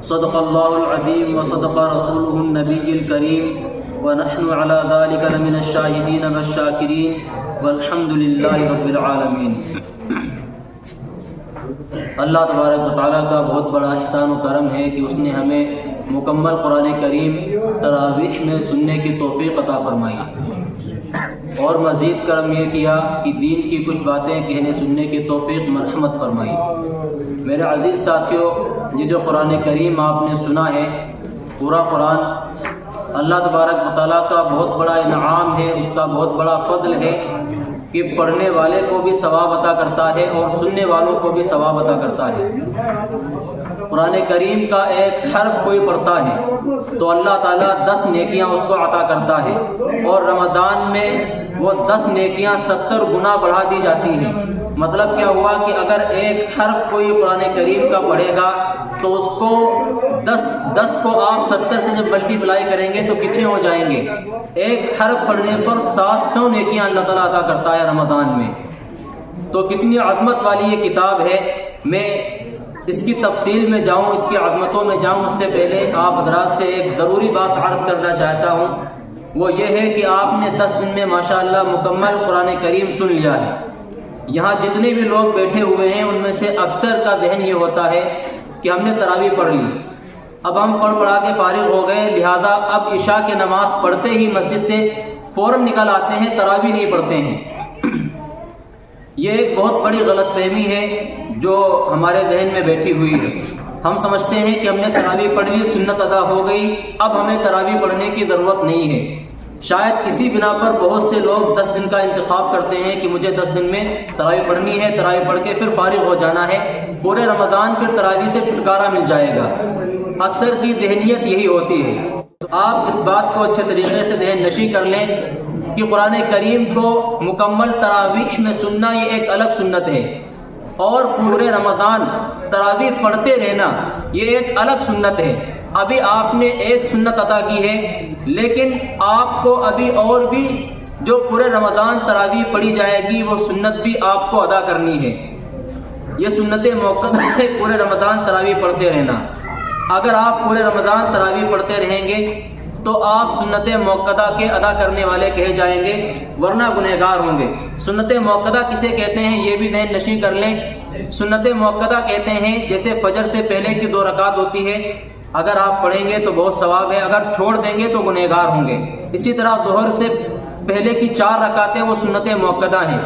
صدق اللہ العظیم وصدق رسولہ النبی الکریم ونحن علی ذلک لمن الشاہدین والشاکرین والحمد للہ رب العالمین۔ اللہ تبارک و تعالیٰ کا بہت بڑا احسان و کرم ہے کہ اس نے ہمیں مکمل قرآن کریم تراویح میں سننے کی توفیق عطا فرمائی، اور مزید کرم یہ کیا کہ دین کی کچھ باتیں کہنے سننے کی توفیق مرحمت فرمائی۔ میرے عزیز ساتھیوں، یہ جو قرآن کریم آپ نے سنا ہے، پورا قرآن اللہ تبارک و تعالیٰ کا بہت بڑا انعام ہے، اس کا بہت بڑا فضل ہے کہ پڑھنے والے کو بھی ثواب عطا کرتا ہے اور سننے والوں کو بھی ثواب عطا کرتا ہے۔ قرآن کریم کا ایک حرف کوئی پڑھتا ہے تو اللہ تعالیٰ 10 نیکیاں اس کو عطا کرتا ہے، اور رمضان میں وہ 10 نیکیاں 70 گنا بڑھا دی جاتی ہیں۔ مطلب کیا ہوا کہ اگر ایک حرف کوئی قرآن کریم کا پڑھے گا تو اس کو 10 کو آپ 70 سے جب ملٹی پلائی کریں گے تو کتنے ہو جائیں گے؟ ایک حرف پڑھنے پر 700 نیکیاں اللہ تعالیٰ عطا کرتا ہے رمضان میں۔ تو کتنی عظمت والی یہ کتاب ہے۔ میں اس کی تفصیل میں جاؤں، اس کی عظمتوں میں جاؤں اس سے پہلے آپ حضرات سے ایک ضروری بات عرض کرنا چاہتا ہوں، وہ یہ ہے کہ آپ نے 10 دن میں ماشاءاللہ مکمل قرآن کریم سن لیا ہے۔ یہاں جتنے بھی لوگ بیٹھے ہوئے ہیں ان میں سے اکثر کا ذہن یہ ہوتا ہے کہ ہم نے تراویح پڑھ لی، اب ہم پڑھا کے فارغ ہو گئے، لہذا اب عشاء کی نماز پڑھتے ہی مسجد سے فوراً نکل آتے ہیں، تراویح نہیں پڑھتے ہیں۔ یہ ایک بہت بڑی غلط فہمی ہے جو ہمارے ذہن میں بیٹھی ہوئی ہے۔ ہم سمجھتے ہیں کہ ہم نے تراویح پڑھ لی، سنت ادا ہو گئی، اب ہمیں تراویح پڑھنے کی ضرورت نہیں ہے۔ شاید کسی بنا پر بہت سے لوگ 10 دن کا انتخاب کرتے ہیں کہ مجھے 10 دن میں تراویح پڑھنی ہے، تراویح پڑھ کے پھر فارغ ہو جانا ہے، پورے رمضان پھر تراویح سے چھٹکارا مل جائے گا۔ اکثر کی ذہنیت یہی ہوتی ہے۔ آپ اس بات کو اچھے طریقے سے ذہن نشی کر لیں کہ قرآن کریم کو مکمل تراویح میں سننا یہ ایک الگ سنت ہے، اور پورے رمضان تراویح پڑھتے رہنا یہ ایک الگ سنت ہے۔ ابھی آپ نے ایک سنت ادا کی ہے، لیکن آپ کو ابھی اور بھی جو پورے رمضان تراویح پڑھی جائے گی وہ سنت بھی آپ کو ادا کرنی ہے۔ یہ سنت موقع ہے، پورے رمضان تراویح پڑھتے رہنا۔ اگر آپ پورے رمضان تراویح پڑھتے رہیں گے تو آپ سنت موقع کے ادا کرنے والے کہے جائیں گے، ورنہ گنہگار ہوں گے۔ سنت موقع کسے کہتے ہیں یہ بھی ذہن نشی کر لیں۔ سنت موقع کہتے ہیں جیسے فجر سے پہلے کی 2 رکعت ہوتی ہے، اگر آپ پڑھیں گے تو بہت ثواب ہے، اگر چھوڑ دیں گے تو گنہگار ہوں گے۔ اسی طرح ظہر سے پہلے کی 4 رکعتیں وہ سنت موقع ہیں۔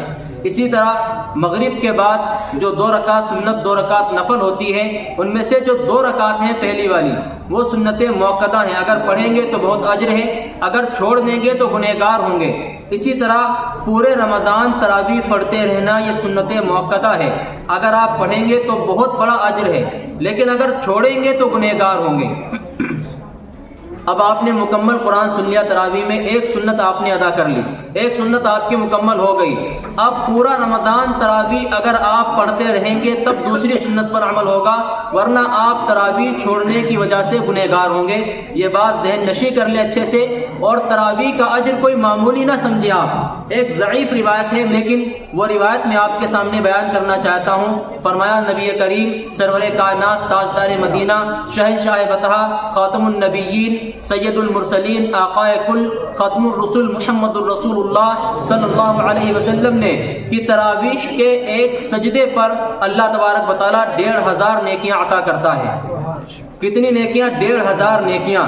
اسی طرح مغرب کے بعد جو 2 رکعت سنت 2 رکعت نفل ہوتی ہے، ان میں سے جو 2 رکعت ہیں پہلی والی وہ سنت موقع ہیں، اگر پڑھیں گے تو بہت اجر ہے، اگر چھوڑ دیں گے تو گنہگار ہوں گے۔ اسی طرح پورے رمضان تراویح پڑھتے رہنا یہ سنت موقع ہے، اگر آپ پڑھیں گے تو بہت بڑا اجر ہے، لیکن اگر چھوڑیں گے تو گنہگار ہوں گے۔ اب آپ نے مکمل قرآن سن لیا تراویح میں، ایک سنت آپ نے ادا کر لی، ایک سنت آپ کی مکمل ہو گئی۔ اب پورا رمضان تراویح اگر آپ پڑھتے رہیں گے تب دوسری سنت پر عمل ہوگا، ورنہ آپ تراویح چھوڑنے کی وجہ سے گنہگار ہوں گے۔ یہ بات ذہن نشی کر لیں اچھے سے، اور تراویح کا اجر کوئی معمولی نہ سمجھے آپ۔ ایک ضعیف روایت ہے لیکن وہ روایت میں آپ کے سامنے بیان کرنا چاہتا ہوں۔ فرمایا نبی کریم سرور کائنات، تاجدار مدینہ، شہنشاہ بطحہ، خاتم النبیین، سید المرسلین، آقائے کل، ختم الرسل محمد الرسول اللہ صلی اللہ علیہ وسلم نے کہ تراویح کے ایک سجدے پر اللہ تبارک و تعالیٰ 1500 نیکیاں عطا کرتا ہے۔ کتنی نیکیاں؟ 1500 نیکیاں۔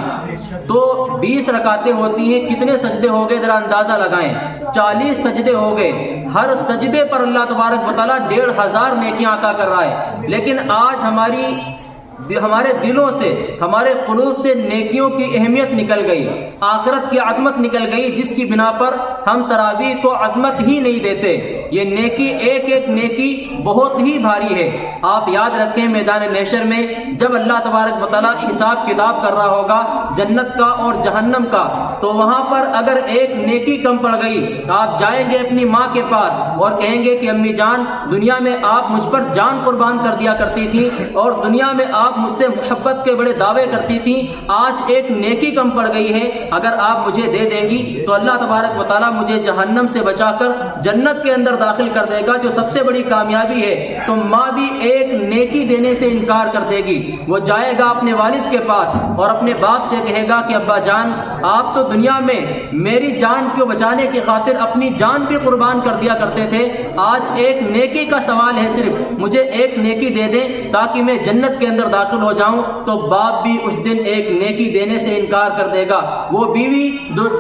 تو 20 رکعتیں ہوتی ہیں، کتنے سجدے ہو گئے ذرا اندازہ لگائیں، 40 سجدے ہو گئے۔ ہر سجدے پر اللہ تبارک و تعالیٰ 1500 نیکیاں عطا کر رہا ہے، لیکن آج ہمارے دلوں سے، ہمارے قلوب سے نیکیوں کی اہمیت نکل گئی، آخرت کی عظمت نکل گئی، جس کی بنا پر ہم تراویح کو عظمت ہی نہیں دیتے۔ یہ نیکی ایک ایک نیکی بہت ہی بھاری ہے۔ آپ یاد رکھیں میدان محشر میں جب اللہ تبارک و تعالیٰ حساب کتاب کر رہا ہوگا جنت کا اور جہنم کا، تو وہاں پر اگر ایک نیکی کم پڑ گئی آپ جائیں گے اپنی ماں کے پاس اور کہیں گے کہ امی جان، دنیا میں آپ مجھ پر جان قربان کر دیا کرتی تھی اور دنیا میں آپ آپ مجھ سے محبت کے بڑے دعوے کرتی تھیں، آج ایک نیکی کم پڑ گئی ہے، اگر آپ مجھے دے دیں گی تو اللہ تبارک و تعالیٰ مجھے جہنم سے بچا کر جنت کے اندر داخل کر دے گا، جو سب سے بڑی کامیابی ہے۔ تو ماں بھی ایک نیکی دینے سے انکار کر دے گی، وہ جائے گا اپنے والد کے پاس اور اپنے باپ سے کہے گا کہ ابا جان، آپ تو دنیا میں میری جان کو بچانے کی خاطر اپنی جان بھی قربان کر دیا کرتے تھے، آج ایک نیکی کا سوال ہے، صرف مجھے ایک نیکی دے دیں تاکہ میں جنت کے اندر داخل ہو جاؤں۔ تو باپ بھی اس دن ایک نیکی دینے سے انکار کر دے گا۔ وہ بیوی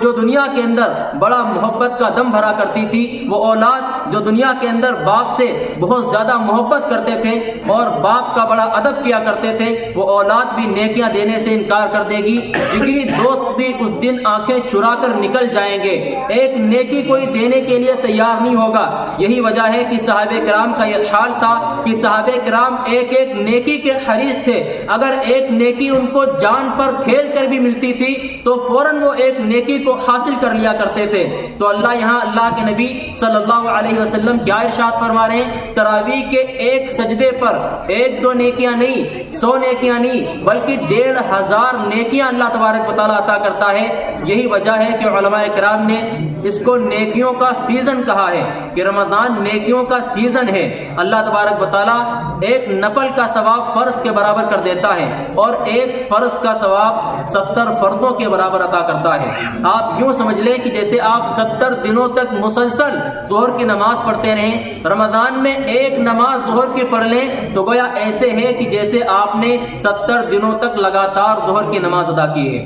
جو دنیا کے اندر بڑا محبت کا دم بھرا کرتی تھی، وہ اولاد جو دنیا کے اندر باپ سے بہت زیادہ محبت کرتے تھے اور باپ کا بڑا ادب کیا کرتے تھے، وہ اولاد بھی نیکیاں دینے سے انکار کر دے گی۔ جگری دوست بھی اس دن آنکھیں چرا کر نکل جائیں گے، ایک نیکی کوئی دینے کے لیے تیار نہیں ہوگا۔ یہی وجہ ہے کہ صحابہ کرام کا یہ حال تھا کہ صحابہ کرام ایک ایک نیکی کے حریص تھے، اگر ایک نیکی ان کو جان پر کھیل کر بھی ملتی تھی تو فوراً وہ ایک نیکی کو حاصل کر لیا کرتے تھے۔ تو اللہ کے نبی صلی اللہ علیہ وسلم کیا ارشاد فرما رہے ہیں؟ تراویح کے ایک سجدے پر ایک دو نیکیاں نہیں، 100 نیکیاں نہیں، بلکہ 1500 نیکیاں اللہ تبارک و تعالیٰ عطا کرتا ہے۔ یہی وجہ ہے کہ علماء کرام نے اس کو نیکیوں کا سیزن کہا ہے، کہ رمضان نیکیوں کا سیزن ہے۔ اللہ تبارک و تعالیٰ ایک نفل کا ثواب فرض کے برابر کر دیتا ہے اور ایک فرض کا ثواب 70 فرضوں کے برابر عطا کرتا ہے۔ آپ یوں سمجھ لیں کہ جیسے آپ 70 دنوں تک مسلسل ظہر کی نماز پڑھتے رہیں، رمضان میں ایک نماز ظہر کی پڑھ لیں تو گویا ایسے ہے کہ جیسے آپ نے 70 دنوں تک لگاتار ظہر کی نماز ادا کی ہے۔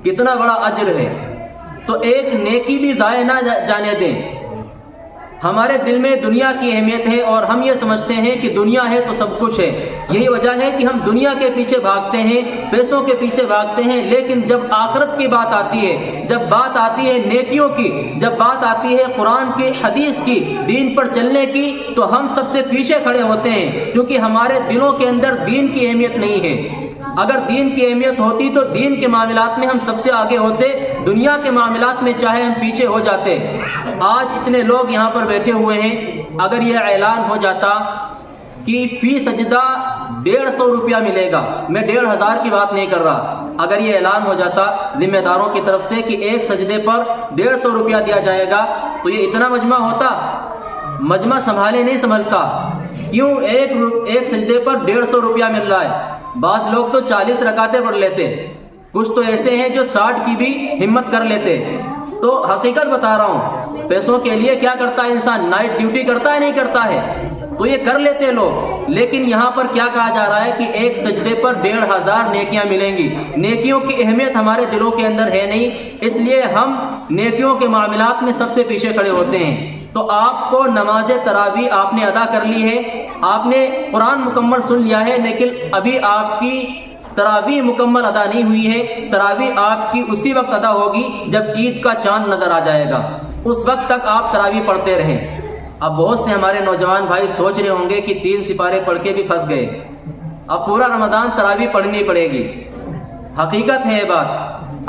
کتنا بڑا اجر ہے۔ تو ایک نیکی بھی ضائع نہ جانے دیں۔ ہمارے دل میں دنیا کی اہمیت ہے اور ہم یہ سمجھتے ہیں کہ دنیا ہے تو سب کچھ ہے۔ یہی وجہ ہے کہ ہم دنیا کے پیچھے بھاگتے ہیں، پیسوں کے پیچھے بھاگتے ہیں، لیکن جب آخرت کی بات آتی ہے، جب بات آتی ہے نیکیوں کی، جب بات آتی ہے قرآن کی، حدیث کی، دین پر چلنے کی، تو ہم سب سے پیچھے کھڑے ہوتے ہیں، کیونکہ ہمارے دلوں کے اندر دین کی اہمیت نہیں ہے۔ اگر دین کی اہمیت ہوتی تو دین کے معاملات میں ہم سب سے آگے ہوتے، دنیا کے معاملات میں چاہے ہم پیچھے ہو جاتے۔ آج اتنے لوگ یہاں پر بیٹھے ہوئے ہیں، اگر یہ اعلان ہو جاتا کہ فی سجدہ 150 روپیہ ملے گا، میں 1500 کی بات نہیں کر رہا، اگر یہ اعلان ہو جاتا ذمہ داروں کی طرف سے کہ ایک سجدے پر 150 روپیہ دیا جائے گا، تو یہ اتنا مجمع ہوتا؟ مجمع سنبھالے نہیں سنبھلتا۔ کیوں؟ ایک سجدے پر 150 روپیہ مل رہا ہے۔ بعض لوگ تو 40 رکعتیں پڑھ لیتے، کچھ تو ایسے ہیں جو 60 کی بھی ہمت کر لیتے۔ تو حقیقت بتا رہا ہوں، پیسوں کے لیے کیا کرتا ہے انسان؟ نائٹ ڈیوٹی کرتا ہے نہیں کرتا ہے؟ تو یہ کر لیتے لوگ، لیکن یہاں پر کیا کہا جا رہا ہے کہ ایک سجدے پر 1500 نیکیاں ملیں گی۔ نیکیوں کی اہمیت ہمارے دلوں کے اندر ہے نہیں، اس لیے ہم نیکیوں کے معاملات میں سب سے پیچھے کھڑے ہوتے ہیں۔ تو آپ کو نماز تراویح آپ نے ادا کر لی ہے، آپ نے قرآن مکمل سن لیا ہے، لیکن ابھی آپ کی تراویح مکمل ادا نہیں ہوئی ہے۔ تراویح آپ کی اسی وقت ادا ہوگی جب عید کا چاند نظر آ جائے گا، اس وقت تک آپ تراویح پڑھتے رہیں۔ اب بہت سے ہمارے نوجوان بھائی سوچ رہے ہوں گے کہ 3 سپارے پڑھ کے بھی پھنس گئے، اب پورا رمضان تراویح پڑھنی پڑے گی۔ حقیقت ہے یہ بات،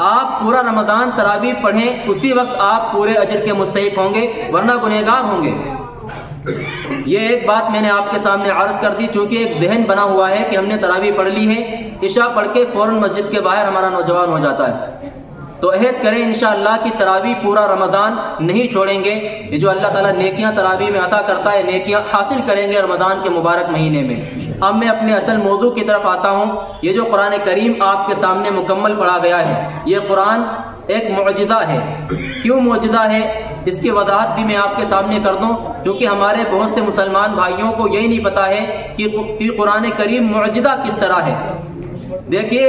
آپ پورا رمضان تراویح پڑھیں، اسی وقت آپ پورے اجر کے مستحق ہوں گے، ورنہ گنہگار ہوں گے۔ یہ ایک بات میں نے آپ کے سامنے عرض کر دی، چونکہ ایک ذہن بنا ہوا ہے کہ ہم نے تراویح پڑھ لی ہے، عشاء پڑھ کے فوراً مسجد کے باہر ہمارا نوجوان ہو جاتا ہے۔ تو عہد کریں انشاءاللہ کہ تراویح پورا رمضان نہیں چھوڑیں گے۔ یہ جو اللہ تعالیٰ نیکیاں تراویح میں عطا کرتا ہے، نیکیاں حاصل کریں گے رمضان کے مبارک مہینے میں۔ اب میں اپنے اصل موضوع کی طرف آتا ہوں۔ یہ جو قرآن کریم آپ کے سامنے مکمل پڑھا گیا ہے، یہ قرآن ایک معجزہ ہے۔ کیوں معجزہ ہے؟ اس کی وضاحت بھی میں آپ کے سامنے کر دوں، کیونکہ ہمارے بہت سے مسلمان بھائیوں کو یہی نہیں پتا ہے کہ قرآن کریم معجزہ کس طرح ہے۔ دیکھیے،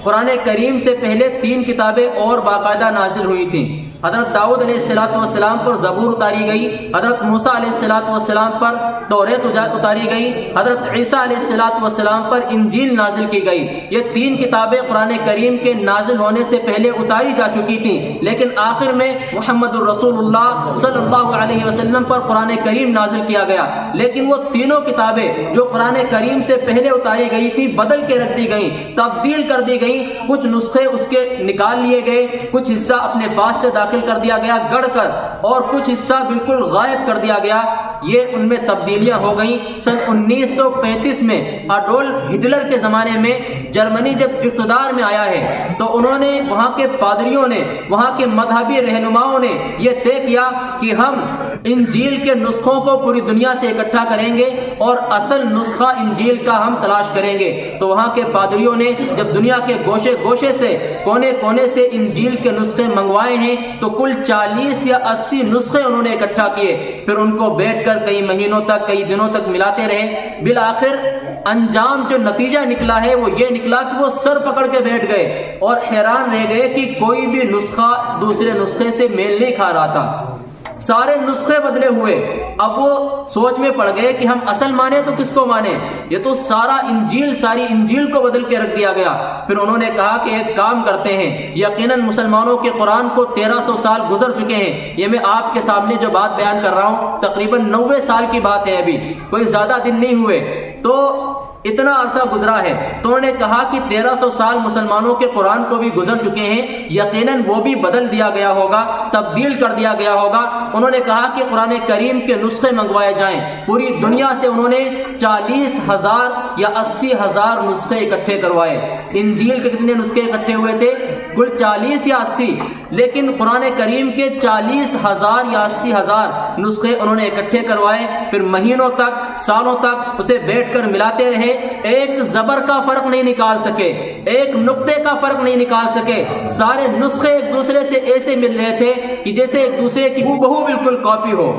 قرآن کریم سے پہلے 3 کتابیں اور باقاعدہ نازل ہوئی تھیں۔ حضرت داؤد علیہ السلام پر زبور اتاری گئی، حضرت موسیٰ علیہ السلام پر توریت اتاری گئی، حضرت عیسیٰ علیہ السلام پر انجیل نازل کی گئی۔ یہ 3 کتابیں قرآن کریم کے نازل ہونے سے پہلے اتاری جا چکی تھیں، لیکن آخر میں محمد الرسول اللہ صلی اللہ علیہ وسلم پر قرآن کریم نازل کیا گیا۔ لیکن وہ تینوں کتابیں جو قرآن کریم سے پہلے اتاری گئی تھی بدل کے رکھ دی گئیں، تبدیل کر دی گئیں، کچھ نسخے اس کے نکال لیے گئے، کچھ حصہ اپنے پاس سے داخل کر دیا گیا گڑھ کر، اور کچھ حصہ بالکل غائب کر دیا گیا۔ یہ ان میں تبدیلیاں ہو گئیں۔ سن 1935 میں اڈولف ہٹلر کے زمانے میں جرمنی جب اقتدار میں آیا ہے تو انہوں نے، وہاں کے پادریوں نے، وہاں کے مذہبی رہنماؤں نے یہ طے کیا کہ ہم انجیل کے نسخوں کو پوری دنیا سے اکٹھا کریں گے اور اصل نسخہ انجیل کا ہم تلاش کریں گے۔ تو وہاں کے پادریوں نے جب دنیا کے گوشے گوشے سے، کونے کونے سے انجیل کے نسخے منگوائے ہیں تو کل 40 یا 80 نسخے انہوں نے اکٹھا کیے، پھر ان کو بیٹھ کر کئی مہینوں تک، کئی دنوں تک ملاتے رہے۔ بالآخر انجام جو نتیجہ نکلا ہے وہ یہ نکلا کہ وہ سر پکڑ کے بیٹھ گئے اور حیران رہ گئے کہ کوئی بھی نسخہ دوسرے نسخے سے میل نہیں کھا رہا تھا، سارے نسخے بدلے ہوئے۔ اب وہ سوچ میں پڑ گئے کہ ہم اصل مانے تو کس کو مانے، یہ تو ساری انجیل کو بدل کے رکھ دیا گیا۔ پھر انہوں نے کہا کہ ایک کام کرتے ہیں، یقیناً مسلمانوں کے قرآن کو 1300 سال گزر چکے ہیں، یہ میں آپ کے سامنے جو بات بیان کر رہا ہوں تقریباً 90 سال کی بات ہے، ابھی کوئی زیادہ دن نہیں ہوئے، تو اتنا عرصہ گزرا ہے۔ تو انہوں نے کہا کہ 1300 سال مسلمانوں کے قرآن کو بھی گزر چکے ہیں، یقیناً وہ بھی بدل دیا گیا ہوگا، تبدیل کر دیا گیا ہوگا۔ انہوں نے کہا کہ قرآن کریم کے نسخے منگوائے جائیں۔ پوری دنیا سے انہوں نے 40,000 یا 80,000 نسخے اکٹھے کروائے۔ انجیل کے کتنے نسخے اکٹھے ہوئے تھے؟ کل 40 یا 80، لیکن قرآن کریم کے 40,000 یا 80,000 نسخے انہوں نے اکٹھے کروائے۔ پھر مہینوں تک، سالوں تک اسے بیٹھ کر ملاتے رہے، ایک زبر کا فرق نہیں نکال سکے، ایک نقطے کا فرق نہیں نکال سکے۔ سارے نسخے ایک دوسرے سے ایسے مل رہے تھے کہ جیسے ایک دوسرے کی ہو بالکل کاپی ہو،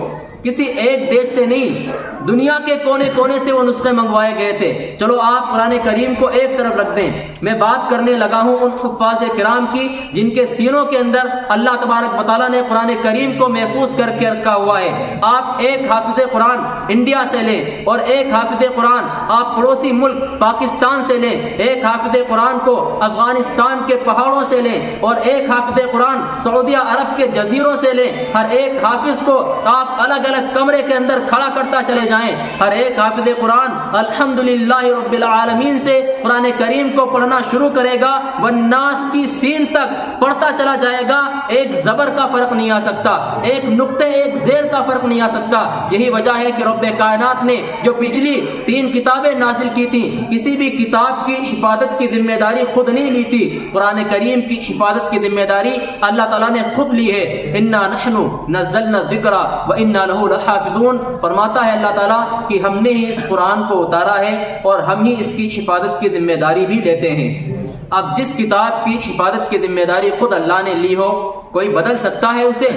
کسی ایک دیش سے نہیں، دنیا کے کونے کونے سے وہ نسخے منگوائے گئے تھے۔ چلو آپ قرآن کریم کو ایک طرف رکھ دیں، میں بات کرنے لگا ہوں ان حفاظ کرام کی جن کے سینوں کے اندر اللہ تبارک و تعالیٰ نے قرآن کریم کو محفوظ کر کے رکھا ہوا ہے۔ آپ ایک حافظ قرآن انڈیا سے لیں اور ایک حافظ قرآن آپ پڑوسی ملک پاکستان سے لیں، ایک حافظ قرآن کو افغانستان کے پہاڑوں سے لیں اور ایک حافظ قرآن سعودیہ عرب کے جزیروں سے لیں، ہر ایک حافظ کو آپ الگ الگ کمرے کے اندر کھڑا کرتا چلے جائیں، ہر ایک حافظ قرآن الحمدللہ رب العالمین سے قرآن کریم کو پڑھنا شروع کرے گا، والناس کی سین تک پڑھتا چلا جائے گا، ایک زبر کا فرق نہیں آ سکتا، ایک نقطے ایک زیر کا فرق نہیں آ سکتا۔ یہی وجہ ہے کہ رب کائنات نے جو پچھلی 3 کتابیں نازل کی تھیں، کسی بھی کتاب کی حفاظت کی ذمہ داری خود نہیں لی تھی، قرآن کریم کی حفاظت کی ذمہ داری اللہ تعالیٰ نے خود لی ہے۔ انا نحن نزلنا الذکر وانا لہ لحافظون، فرماتا ہے اللہ تعالیٰ کہ ہم نے ہی اس قرآن کو اتارا ہے اور ہم ہی اس کی حفاظت کی ذمہ داری بھی لیتے ہیں۔ اب جس کتاب کی حفاظت کی ذمہ داری خود اللہ نے لی ہو، کوئی بدل سکتا ہے اسے؟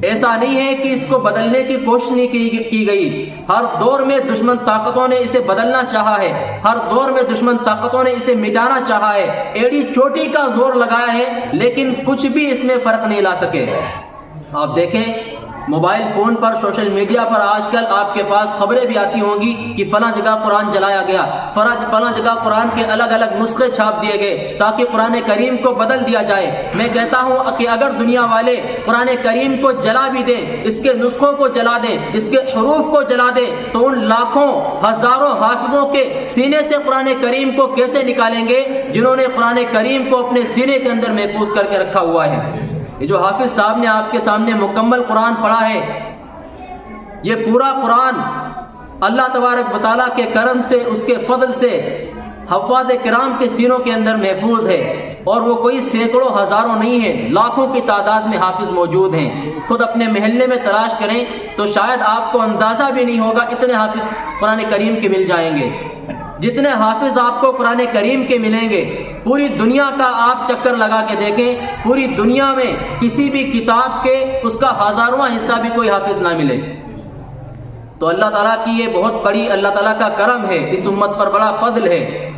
ایسا نہیں ہے کہ اس کو بدلنے کی کوشش نہیں کی گئی، ہر دور میں دشمن طاقتوں نے اسے بدلنا چاہا ہے، ہر دور میں دشمن طاقتوں نے اسے مٹانا چاہا ہے، ایڑی چوٹی کا زور لگایا ہے، لیکن کچھ بھی اس میں فرق نہیں لا سکے۔ آپ دیکھیں موبائل فون پر، سوشل میڈیا پر آج کل آپ کے پاس خبریں بھی آتی ہوں گی کہ فلاں جگہ قرآن جلایا گیا، فلاں جگہ قرآن کے الگ الگ نسخے چھاپ دیے گئے تاکہ قرآن کریم کو بدل دیا جائے۔ میں کہتا ہوں کہ اگر دنیا والے قرآن کریم کو جلا بھی دیں، اس کے نسخوں کو جلا دیں، اس کے حروف کو جلا دیں، تو ان لاکھوں ہزاروں حافظوں کے سینے سے قرآن کریم کو کیسے نکالیں گے جنہوں نے قرآن کریم کو اپنے سینے کے اندر محفوظ کر کے رکھا ہوا ہے۔ یہ جو حافظ صاحب نے آپ کے سامنے مکمل قرآن پڑھا ہے، یہ پورا قرآن اللہ تبارک و تعالیٰ کے کرم سے، اس کے فضل سے حفاظ کرام کے سینوں کے اندر محفوظ ہے، اور وہ کوئی سینکڑوں ہزاروں نہیں ہے، لاکھوں کی تعداد میں حافظ موجود ہیں۔ خود اپنے محلے میں تلاش کریں تو شاید آپ کو اندازہ بھی نہیں ہوگا اتنے حافظ قرآن کریم کے مل جائیں گے۔ جتنے حافظ آپ کو قرآن کریم کے ملیں گے، پوری دنیا کا آپ چکر لگا کے دیکھیں، پوری دنیا میں کسی بھی کتاب کے اس کا 1000واں حصہ بھی کوئی حافظ نہ ملے۔ تو اللہ تعالیٰ کی یہ بہت بڑی اللہ تعالیٰ کا کرم ہے، اس امت پر بڑا فضل ہے۔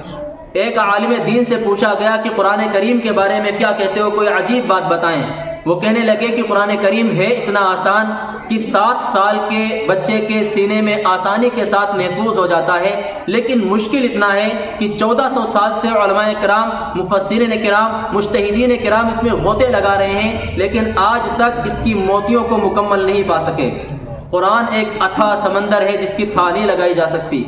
ایک عالم دین سے پوچھا گیا کہ قرآن کریم کے بارے میں کیا کہتے ہو، کوئی عجیب بات بتائیں۔ وہ کہنے لگے کہ قرآن کریم ہے اتنا آسان کہ 7 سال کے بچے کے سینے میں آسانی کے ساتھ محفوظ ہو جاتا ہے، لیکن مشکل اتنا ہے کہ 1400 سال سے علماء کرام، مفسرین کرام، مجتہدین کرام اس میں غوطے لگا رہے ہیں، لیکن آج تک اس کی موتیوں کو مکمل نہیں پا سکے۔ قرآن ایک اتھاہ سمندر ہے جس کی تھا نہیں لگائی جا سکتی۔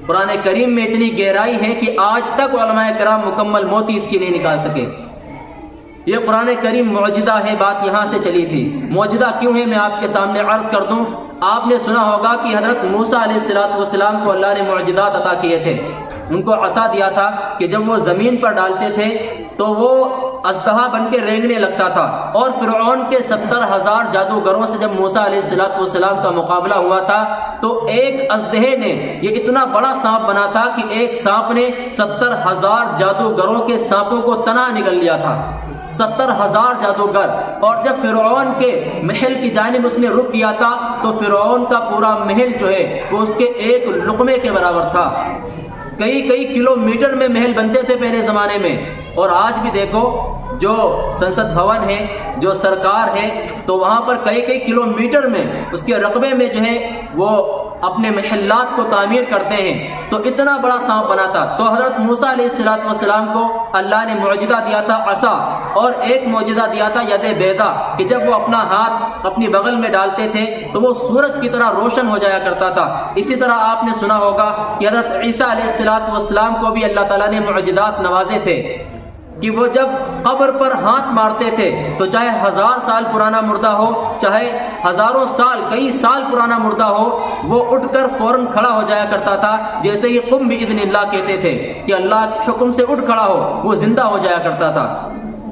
قرآن کریم میں اتنی گہرائی ہے کہ آج تک علماء کرام مکمل موتی اس کی نہیں نکال سکے۔ یہ قرآن کریم معجزہ ہے، بات یہاں سے چلی تھی۔ معجزہ کیوں ہے میں آپ کے سامنے عرض کر دوں۔ آپ نے سنا ہوگا کہ حضرت موسیٰ علیہ السلام کو اللہ نے معجزات عطا کیے تھے. ان کو عصا دیا تھا کہ جب وہ زمین پر ڈالتے تھے تو وہ اژدہا بن کے رینگنے لگتا تھا. اور فرعون کے 70,000 جادوگروں سے جب موسیٰ علیہ السلام کا مقابلہ ہوا تھا تو ایک اژدہے نے، یہ اتنا بڑا سانپ بنا تھا کہ ایک سانپ نے 70,000 جادوگروں کے سانپوں کو تنا نگل لیا تھا. 70,000 جادوگر. اور جب فرعون کے محل کی جانب اس نے رخ کیا تھا تو فرعون کا پورا محل جو ہے وہ اس کے ایک لقمے کے برابر تھا. کئی کلومیٹر میں محل بنتے تھے پہلے زمانے میں. اور آج بھی دیکھو جو سنسد بھون ہے، جو سرکار ہے، تو وہاں پر کئی کلومیٹر میں اس کے رقبے میں جو ہے وہ اپنے محلات کو تعمیر کرتے ہیں. تو اتنا بڑا سانپ بنا تھا. تو حضرت موسیٰ علیہ السلام کو اللہ نے معجزہ دیا تھا عصا، اور ایک معجزہ دیا تھا ید بیضا کہ جب وہ اپنا ہاتھ اپنی بغل میں ڈالتے تھے تو وہ سورج کی طرح روشن ہو جایا کرتا تھا. اسی طرح آپ نے سنا ہوگا کہ حضرت عیسیٰ علیہ السلام کو بھی اللہ تعالیٰ نے معجزات نوازے تھے کہ وہ جب قبر پر ہاتھ مارتے تھے تو چاہے 1000 سال پرانا مردہ ہو، چاہے ہزاروں سال، کئی سال پرانا مردہ ہو، وہ اٹھ کر فوراً کھڑا ہو جایا کرتا تھا. جیسے ہی قم باذن اللہ کہتے تھے کہ اللہ کے حکم سے اٹھ کھڑا ہو، وہ زندہ ہو جایا کرتا تھا.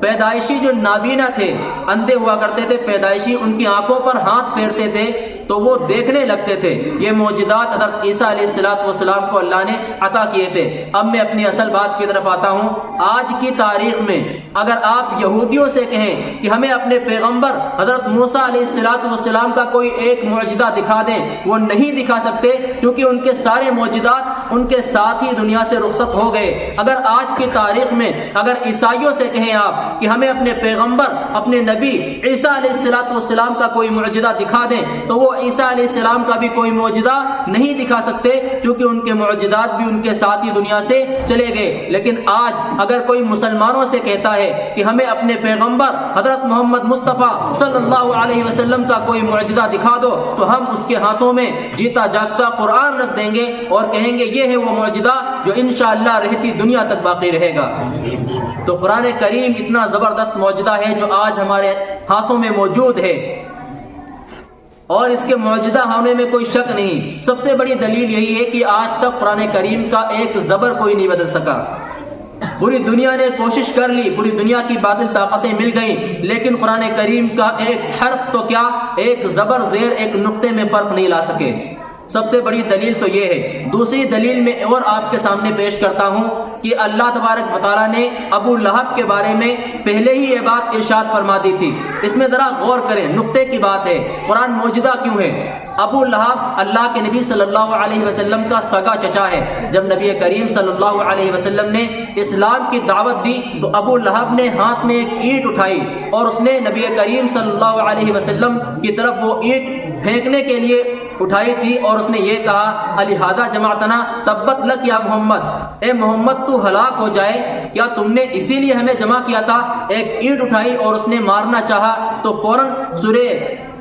پیدائشی جو نابینا تھے، اندھے ہوا کرتے تھے، پیدائشی ان کی آنکھوں پر ہاتھ پھیرتے تھے تو وہ دیکھنے لگتے تھے. یہ معجزات حضرت عیسیٰ علیہ السلام کو اللہ نے عطا کیے تھے. اب میں اپنی اصل بات کی طرف آتا ہوں. آج کی تاریخ میں اگر آپ یہودیوں سے کہیں کہ ہمیں اپنے پیغمبر حضرت موسیٰ علیہ السلام کا کوئی ایک معجزہ دکھا دیں، وہ نہیں دکھا سکتے، کیونکہ ان کے سارے معجزات ان کے ساتھ ہی دنیا سے رخصت ہو گئے. اگر آج کی تاریخ میں اگر عیسائیوں سے کہیں آپ کہ ہمیں اپنے پیغمبر، اپنے نبی عیسیٰ علیہ السلام کا کوئی معجزہ دکھا دیں، تو وہ عیسیٰ علیہ السلام کا بھی کوئی معجزہ نہیں دکھا سکتے، کیونکہ ان کے معجزات بھی ان کے ساتھ ہی دنیا سے چلے گئے. لیکن آج اگر کوئی مسلمانوں سے کہتا ہے کہ ہمیں اپنے پیغمبر حضرت محمد مصطفیٰ صلی اللہ علیہ وسلم کا کوئی معجزہ دکھا دو، تو ہم اس کے ہاتھوں میں جیتا جاگتا قرآن رکھ دیں گے اور کہیں گے یہ ہے وہ معجزہ جو انشاءاللہ رہتی دنیا تک باقی رہے گا. تو قرآن کریم اتنا زبردست معجزہ ہے جو آج ہمارے ہاتھوں میں موجود ہے، اور اس کے معجزہ ہونے میں کوئی شک نہیں. سب سے بڑی دلیل یہی ہے کہ آج تک قرآن کریم کا ایک زبر کوئی نہیں بدل سکا. پوری دنیا نے کوشش کر لی، پوری دنیا کی باطل طاقتیں مل گئیں، لیکن قرآن کریم کا ایک حرف تو کیا، ایک زبر زیر ایک نقطے میں فرق نہیں لا سکے. سب سے بڑی دلیل تو یہ ہے. دوسری دلیل میں اور آپ کے سامنے پیش کرتا ہوں کہ اللہ تبارک و تعالیٰ نے ابو لہب کے بارے میں پہلے ہی یہ بات ارشاد فرما دی تھی. اس میں ذرا غور کریں، نقطے کی بات ہے. قرآن معجزہ کیوں ہے؟ ابو لہب اللہ کے نبی صلی اللہ علیہ وسلم کا سگا چچا ہے. جب نبی کریم صلی اللہ علیہ وسلم نے اسلام کی دعوت دی تو ابو لہب نے ہاتھ میں ایک اینٹ اٹھائی اور اس نے نبی کریم صلی اللہ علیہ وسلم کی طرف وہ اینٹ پھینکنے کے لیے اٹھائی تھی، اور اس نے یہ کہا الہذا جمعتنا تبت لک یا محمد، اے محمد تو ہلاک ہو جائے، کیا تم نے اسی لیے ہمیں جمع کیا تھا؟ ایک اینٹ اٹھائی اور اس نے مارنا چاہا تو فوراً سورہ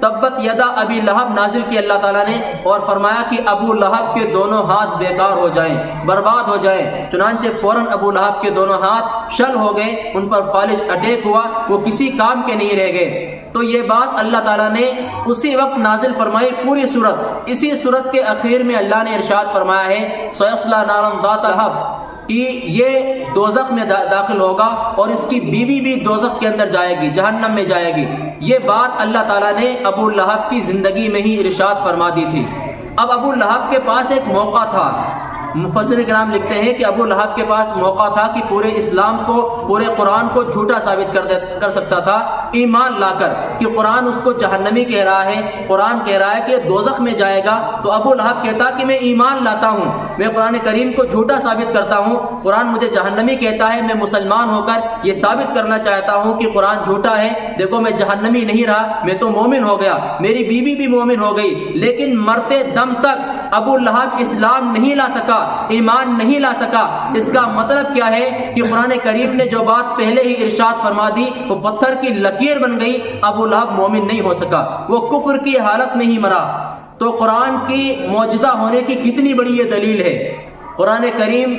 تبت یدا ابی لہب نازل کی اللہ تعالیٰ نے اور فرمایا کہ ابو لہب کے دونوں ہاتھ بیکار ہو جائیں، برباد ہو جائیں. چنانچہ فوراً ابو لہب کے دونوں ہاتھ شل ہو گئے، ان پر فالج اٹیک ہوا، وہ کسی کام کے نہیں رہ گئے. تو یہ بات اللہ تعالیٰ نے اسی وقت نازل فرمائی پوری سورت. اسی سورت کے اخیر میں اللہ نے ارشاد فرمایا ہے سیصلی نارا ذات لہب، کہ یہ دوزخ میں داخل ہوگا اور اس کی بیوی بھی دوزخ کے اندر جائے گی، جہنم میں جائے گی. یہ بات اللہ تعالیٰ نے ابو لہب کی زندگی میں ہی ارشاد فرما دی تھی. اب ابو لہب کے پاس ایک موقع تھا. مفسر کرام لکھتے ہیں کہ ابو لہب کے پاس موقع تھا کہ پورے اسلام کو، پورے قرآن کو جھوٹا ثابت کر سکتا تھا ایمان لا کر کہ قرآن اس کو جہنمی کہہ رہا ہے، قرآن کہہ رہا ہے کہ دوزخ میں جائے گا. تو ابو لہب کہتا کہ میں ایمان لاتا ہوں، میں قرآن کریم کو جھوٹا ثابت کرتا ہوں، قرآن مجھے جہنمی کہتا ہے، میں مسلمان ہو کر یہ ثابت کرنا چاہتا ہوں کہ قرآن جھوٹا ہے. دیکھو میں جہنمی نہیں رہا، میں تو مومن ہو گیا، میری بیوی بھی مومن ہو گئی. لیکن مرتے دم تک ابو لہب اسلام نہیں لا سکا، ایمان نہیں لا سکا. اس کا مطلب کیا ہے کہ قرآن کریم نے جو بات پہلے ہی ارشاد فرما دی وہ پتھر کی لکیر بن گئی. ابو لہب مومن نہیں ہو سکا، وہ کفر کی حالت میں ہی مرا. تو قرآن کی معجزہ ہونے کی کتنی بڑی یہ دلیل ہے. قرآن کریم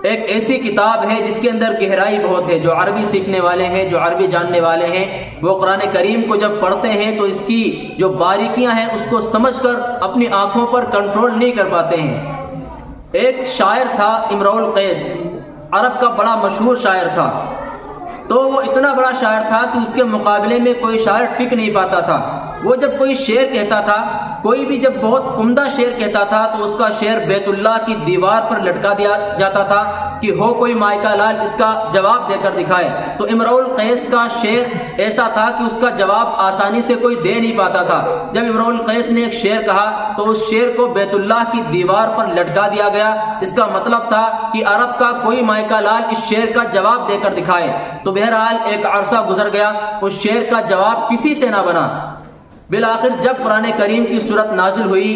ایک ایسی کتاب ہے جس کے اندر گہرائی بہت ہے. جو عربی سیکھنے والے ہیں، جو عربی جاننے والے ہیں، وہ قرآن کریم کو جب پڑھتے ہیں تو اس کی جو باریکیاں ہیں اس کو سمجھ کر اپنی آنکھوں پر کنٹرول نہیں کر پاتے ہیں. ایک شاعر تھا امرؤ القیس، عرب کا بڑا مشہور شاعر تھا. تو وہ اتنا بڑا شاعر تھا کہ اس کے مقابلے میں کوئی شاعر ٹک نہیں پاتا تھا. وہ جب کوئی شعر کہتا تھا، کوئی بھی جب بہت عمدہ شعر کہتا تھا تو اس کا شعر بیت اللہ کی دیوار پر لٹکا دیا جاتا تھا کہ ہو کوئی مائکا لال اس کا جواب دے کر دکھائے. تو امرؤ القیس کا شعر ایسا تھا کہ اس کا جواب آسانی سے کوئی دے نہیں پاتا تھا. جب امرؤ القیس نے ایک شعر کہا تو اس شعر کو بیت اللہ کی دیوار پر لٹکا دیا گیا. اس کا مطلب تھا کہ عرب کا کوئی مائکا لال اس شعر کا جواب دے کر دکھائے. تو بہرحال ایک عرصہ گزر گیا، اس شعر کا جواب کسی سے نہ بنا. بالآخر جب قرآن کریم کی صورت نازل ہوئی،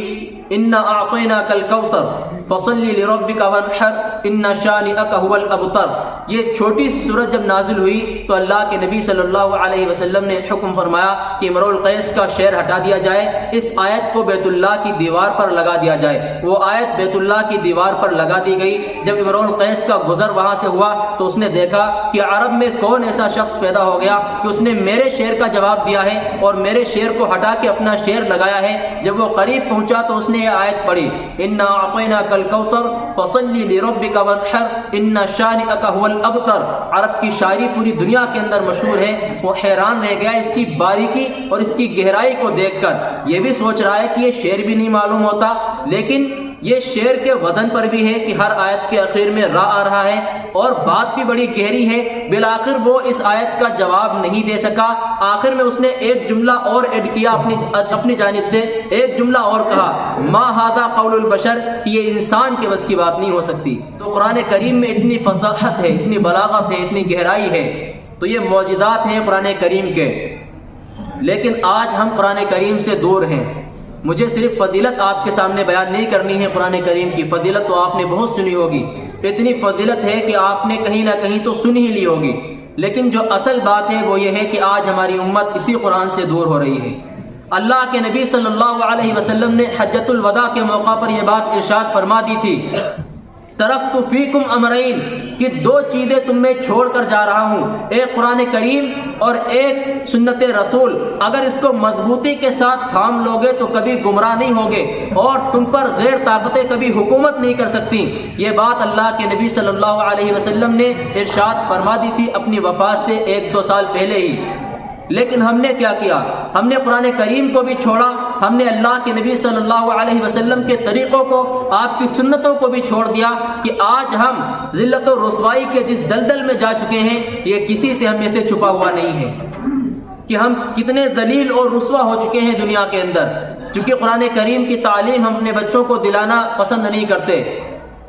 انا اعطیناک الکوثر فصل لربک وانحر ان شانئک هو الابتر، یہ چھوٹی سی صورت جب نازل ہوئی تو اللہ کے نبی صلی اللہ علیہ وسلم نے حکم فرمایا کہ امرؤ القیس کا شعر ہٹا دیا جائے، اس آیت کو بیت اللہ کی دیوار پر لگا دیا جائے. وہ آیت بیت اللہ کی دیوار پر لگا دی گئی. جب امرؤ القیس کا گزر وہاں سے ہوا تو اس نے دیکھا کہ عرب میں کون ایسا شخص پیدا ہو گیا کہ اس نے میرے شعر کا جواب دیا ہے اور میرے شعر کو ہٹا کے اپنا شعر لگایا ہے. جب وہ قریب پہنچا تو اس نے یہ آیت پڑھی، انا اعطیناک الکوثر فصل لربک وانحر ان شانئک هو الابتر. عرب کی شاعری پوری دنیا کے اندر مشہور ہے. وہ حیران رہ گیا اس کی باریکی اور اس کی گہرائی کو دیکھ کر. یہ بھی سوچ رہا ہے کہ یہ شعر بھی نہیں معلوم ہوتا، لیکن یہ شعر کے وزن پر بھی ہے کہ ہر آیت کے آخر میں را آ رہا ہے اور بات بھی بڑی گہری ہے. بالآخر وہ اس آیت کا جواب نہیں دے سکا. آخر میں اس نے ایک جملہ اور ایڈ کیا اپنی جانب سے، ایک جملہ اور کہا، ما ھذا قول البشر، کہ یہ انسان کے بس کی بات نہیں ہو سکتی. تو قرآن کریم میں اتنی فصاحت ہے، اتنی بلاغت ہے، اتنی گہرائی ہے. تو یہ معجزات ہیں قرآن کریم کے. لیکن آج ہم قرآن کریم سے دور ہیں. مجھے صرف فضیلت آپ کے سامنے بیان نہیں کرنی ہے. قرآن کریم کی فضیلت تو آپ نے بہت سنی ہوگی، اتنی فضیلت ہے کہ آپ نے کہیں نہ کہیں تو سن ہی لی ہوگی. لیکن جو اصل بات ہے وہ یہ ہے کہ آج ہماری امت اسی قرآن سے دور ہو رہی ہے. اللہ کے نبی صلی اللہ علیہ وسلم نے حجۃ الوداع کے موقع پر یہ بات ارشاد فرما دی تھی، ترکت فیکم امرین، کہ دو چیزیں تم میں چھوڑ کر جا رہا ہوں، ایک قرآن کریم اور ایک سنت رسول. اگر اس کو مضبوطی کے ساتھ تھام لوگے تو کبھی گمراہ نہیں ہوگے اور تم پر غیر طاقتیں کبھی حکومت نہیں کر سکتی. یہ بات اللہ کے نبی صلی اللہ علیہ وسلم نے ارشاد فرما دی تھی اپنی وفات سے 1-2 سال پہلے ہی. لیکن ہم نے کیا کیا؟ ہم نے قرآن کریم کو بھی چھوڑا، ہم نے اللہ کے نبی صلی اللہ علیہ وسلم کے طریقوں کو، آپ کی سنتوں کو بھی چھوڑ دیا کہ آج ہم ذلت و رسوائی کے جس دلدل میں جا چکے ہیں یہ کسی سے ہم میں سے چھپا ہوا نہیں ہے کہ ہم کتنے ذلیل اور رسوا ہو چکے ہیں دنیا کے اندر. کیونکہ قرآن کریم کی تعلیم ہم اپنے بچوں کو دلانا پسند نہیں کرتے.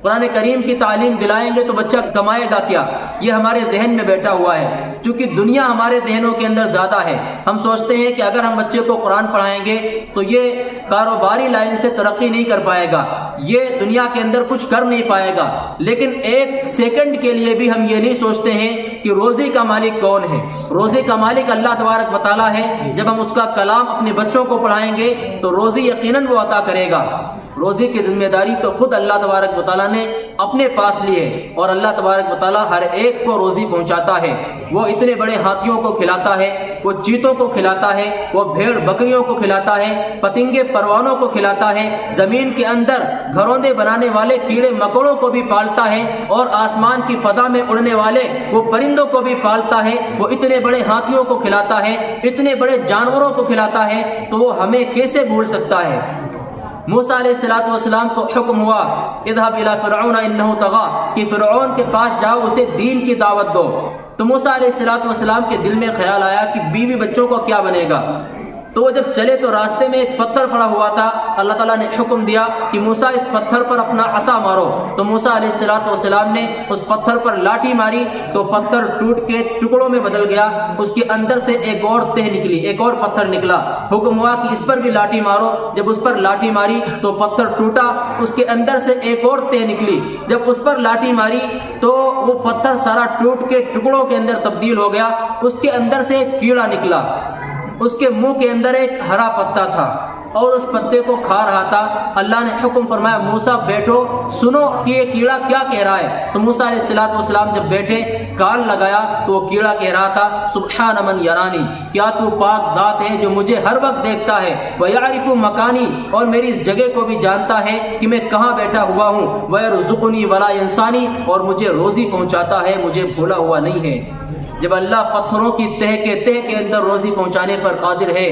قرآن کریم کی تعلیم دلائیں گے تو بچہ کمائے گا کیا، یہ ہمارے ذہن میں بیٹھا ہوا ہے. کیونکہ دنیا ہمارے ذہنوں کے اندر زیادہ ہے. ہم سوچتے ہیں کہ اگر ہم بچے کو قرآن پڑھائیں گے تو یہ کاروباری لائن سے ترقی نہیں کر پائے گا، یہ دنیا کے اندر کچھ کر نہیں پائے گا. لیکن ایک سیکنڈ کے لیے بھی ہم یہ نہیں سوچتے ہیں کہ روزی کا مالک کون ہے. روزی کا مالک اللہ تبارک و تعالیٰ ہے. جب ہم اس کا کلام اپنے بچوں کو پڑھائیں گے تو روزی یقیناً وہ عطا کرے گا. روزی کی ذمہ داری تو خود اللہ تبارک و تعالیٰ نے اپنے پاس لی ہے اور اللہ تبارک و تعالیٰ ہر ایک کو روزی پہنچاتا ہے. وہ اتنے بڑے ہاتھیوں کو کھلاتا ہے، وہ چیتوں کو کھلاتا ہے، وہ بھیڑ بکریوں کو کھلاتا ہے، پتنگے پروانوں کو کھلاتا ہے، زمین کے اندر گھروندے بنانے والے کیڑے مکوڑوں کو بھی پالتا ہے اور آسمان کی فضا میں اڑنے والے وہ پرندوں کو بھی پالتا ہے. وہ اتنے بڑے ہاتھیوں کو کھلاتا ہے، اتنے بڑے جانوروں کو کھلاتا ہے، تو وہ ہمیں کیسے بھول سکتا ہے؟ موسیٰ علیہ السلام کو حکم ہوا اذهب الى فرعون انه طغى، کہ فرعون کے پاس جاؤ، اسے دین کی دعوت دو. تو موسیٰ علیہ السلام کے دل میں خیال آیا کہ بیوی بچوں کو کیا بنے گا. تو وہ جب چلے تو راستے میں ایک پتھر پڑا ہوا تھا. اللہ تعالیٰ نے حکم دیا کہ موسیٰ اس پتھر پر اپنا عصا مارو. تو موسیٰ علیہ السلام نے اس پتھر پر لاٹھی ماری تو پتھر ٹوٹ کے ٹکڑوں میں بدل گیا. اس کے اندر سے ایک اور تہ نکلی، ایک اور پتھر نکلا. حکم ہوا کہ اس پر بھی لاٹھی مارو. جب اس پر لاٹھی ماری تو پتھر ٹوٹا، اس کے اندر سے ایک اور تہ نکلی. جب اس پر لاٹھی ماری تو وہ پتھر سارا ٹوٹ کے ٹکڑوں کے اندر تبدیل ہو گیا. اس کے اندر سے ایک کیڑا نکلا، اس کے منہ کے اندر ایک ہرا پتا تھا اور اس پتے کو کھا رہا تھا، اللہ نے حکم فرمایا موسیٰ بیٹھو، سنو کہ یہ کیڑا کیا کہہ رہا ہے۔ تو موسیٰ علیہ السلام جب بیٹھے، کان لگایا تو وہ کیڑا کہہ رہا تھا سبحان من یرانی، کیا تو پاک ذات ہے جو مجھے ہر وقت دیکھتا ہے، ویعرف مکانی، اور میری اس جگہ کو بھی جانتا ہے کہ میں کہاں بیٹھا ہوا ہوں، ویرزقنی ولا ینسانی، اور مجھے روزی پہنچاتا ہے، مجھے بھولا ہوا نہیں ہے۔ جب اللہ پتھروں کی تہ کے اندر روزی پہنچانے پر قادر ہے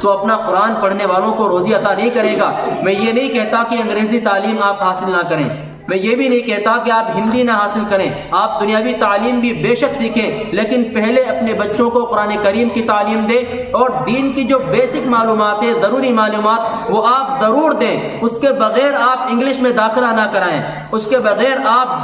تو اپنا قرآن پڑھنے والوں کو روزی عطا نہیں کرے گا۔ میں یہ نہیں کہتا کہ انگریزی تعلیم آپ حاصل نہ کریں، میں یہ بھی نہیں کہتا کہ آپ ہندی نہ حاصل کریں، آپ دنیاوی تعلیم بھی بے شک سیکھیں، لیکن پہلے اپنے بچوں کو قرآن کریم کی تعلیم دیں اور دین کی جو بیسک معلومات ہیں، ضروری معلومات، وہ آپ ضرور دیں۔ اس کے بغیر آپ انگلش میں داخلہ نہ کرائیں، اس کے بغیر آپ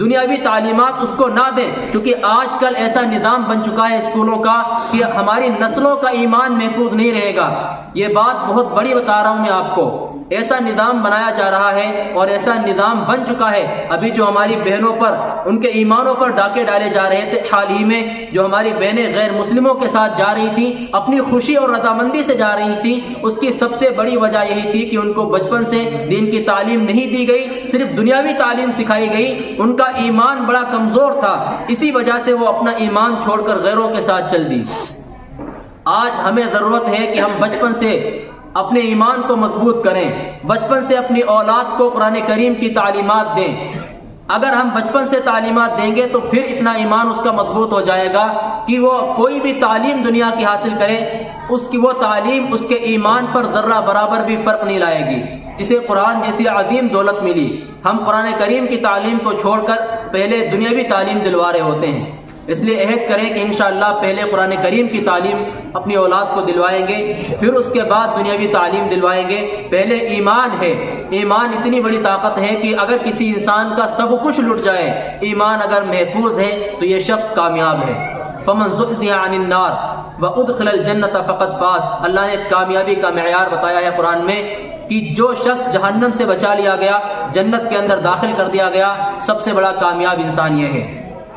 دنیاوی تعلیمات اس کو نہ دیں، کیونکہ آج کل ایسا نظام بن چکا ہے اسکولوں کا کہ ہماری نسلوں کا ایمان محفوظ نہیں رہے گا۔ یہ بات بہت بڑی بتا رہا ہوں میں آپ کو، ایسا نظام بنایا جا رہا ہے اور ایسا نظام بن چکا ہے۔ ابھی جو ہماری بہنوں پر، ان کے ایمانوں پر ڈاکے ڈالے جا رہے تھے، حال ہی میں جو ہماری بہنیں غیر مسلموں کے ساتھ جا رہی تھیں، اپنی خوشی اور رضامندی سے جا رہی تھیں، اس کی سب سے بڑی وجہ یہی تھی کہ ان کو بچپن سے دین کی تعلیم نہیں دی گئی، صرف دنیاوی تعلیم سکھائی گئی، ان کا ایمان بڑا کمزور تھا، اسی وجہ سے وہ اپنا ایمان چھوڑ کر غیروں کے ساتھ چل دی۔ آج ہمیں ضرورت ہے کہ ہم بچپن سے اپنے ایمان کو مضبوط کریں، بچپن سے اپنی اولاد کو قرآن کریم کی تعلیمات دیں۔ اگر ہم بچپن سے تعلیمات دیں گے تو پھر اتنا ایمان اس کا مضبوط ہو جائے گا کہ وہ کوئی بھی تعلیم دنیا کی حاصل کرے، اس کی وہ تعلیم اس کے ایمان پر ذرہ برابر بھی فرق نہیں لائے گی۔ جسے قرآن جیسی عظیم دولت ملی، ہم قرآن کریم کی تعلیم کو چھوڑ کر پہلے دنیاوی تعلیم دلوا رہے ہوتے ہیں۔ اس لیے عہد کریں کہ انشاءاللہ پہلے قرآن کریم کی تعلیم اپنی اولاد کو دلوائیں گے، پھر اس کے بعد دنیاوی تعلیم دلوائیں گے۔ پہلے ایمان ہے، ایمان اتنی بڑی طاقت ہے کہ اگر کسی انسان کا سب کچھ لٹ جائے، ایمان اگر محفوظ ہے تو یہ شخص کامیاب ہے۔ فمن زحزح عن النار وادخل الجنۃ فقد فاز، اللہ نے کامیابی کا معیار بتایا ہے قرآن میں کہ جو شخص جہنم سے بچا لیا گیا، جنت کے اندر داخل کر دیا گیا، سب سے بڑا کامیاب انسان یہ ہے۔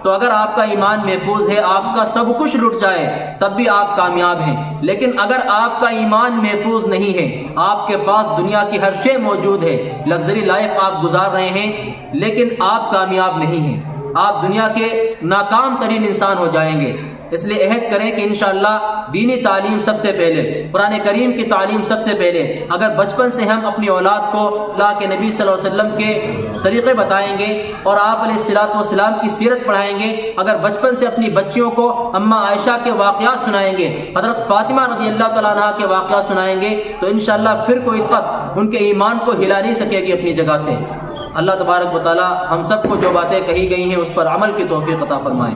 تو اگر آپ کا ایمان محفوظ ہے، آپ کا سب کچھ لٹ جائے تب بھی آپ کامیاب ہیں، لیکن اگر آپ کا ایمان محفوظ نہیں ہے، آپ کے پاس دنیا کی ہر شے موجود ہے، لگژری لائف آپ گزار رہے ہیں، لیکن آپ کامیاب نہیں ہیں، آپ دنیا کے ناکام ترین انسان ہو جائیں گے۔ اس لیے عہد کریں کہ انشاءاللہ دینی تعلیم سب سے پہلے، قرآن کریم کی تعلیم سب سے پہلے، اگر بچپن سے ہم اپنی اولاد کو اللہ کے نبی صلی اللہ علیہ وسلم کے طریقے بتائیں گے اور آپ علیہ السلام کی سیرت پڑھائیں گے، اگر بچپن سے اپنی بچیوں کو اماں عائشہ کے واقعات سنائیں گے، حضرت فاطمہ رضی اللہ تعالیٰ عنہا کے واقعات سنائیں گے، تو انشاءاللہ پھر کوئی طاقت ان کے ایمان کو ہلا نہیں سکے گی اپنی جگہ سے۔ اللہ تبارک و تعالی ہم سب کو جو باتیں کہی گئی ہیں اس پر عمل کی توفیق عطا فرمائے۔